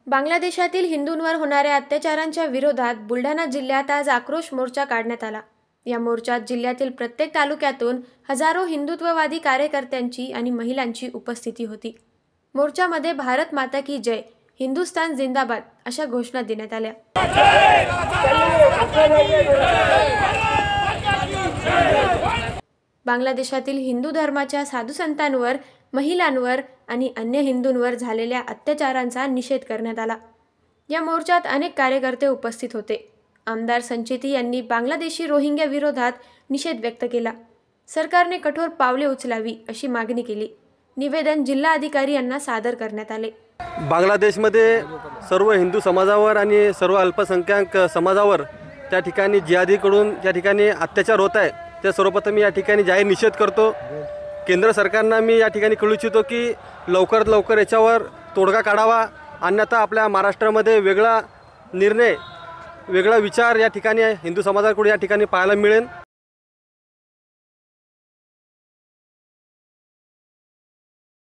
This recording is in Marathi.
बांगलादेशातील हिंदूंवर होणाऱ्या अत्याचारांच्या विरोधात बुलढाणा जिल्ह्यात आज आक्रोश मोर्चा काढण्यात आला। या मोर्चात जिल्ह्यातील प्रत्येक तालुक्यातून हजारो हिंदुत्ववादी कार्यकर्त्यांची आणि महिलांची उपस्थिती होती। मोर्चामध्ये भारत माता की जय, हिंदुस्तान जिंदाबाद अशा घोषणा देण्यात आल्या। बांगलादेशातील हिंदू धर्माच्या साधू संतांवर, महिलांवर आणि अन्य हिंदूंवर झालेल्या अत्याचारांचा निषेध करण्यात आला। या मोर्चात अनेक कार्यकर्ते उपस्थित होते। आमदार संचेती यांनी बांगलादेशी रोहिंग्या विरोधात निषेध व्यक्त केला। सरकारने कठोर पावले उचलावी अशी मागणी केली। निवेदन जिल्हाधिकारी यांना सादर करण्यात आले। बांगलादेशमध्ये सर्व हिंदू समाजावर आणि सर्व अल्पसंख्याक समाजावर त्या ठिकाणी जिहादीकडून त्या ठिकाणी अत्याचार होत आहे। ते सर्वप्रथम या ठिकाणी जाहीर निषेध करतो। केंद्र सरकारना मी या ठिकाणी कळवू इच्छितो की लवकरात लवकर याच्यावर तोडगा काढावा, अन्यथा आपल्या महाराष्ट्रामध्ये वेगळा निर्णय, वेगळा विचार या ठिकाणी हिंदू समाजाकडून या ठिकाणी पाहायला मिळेल।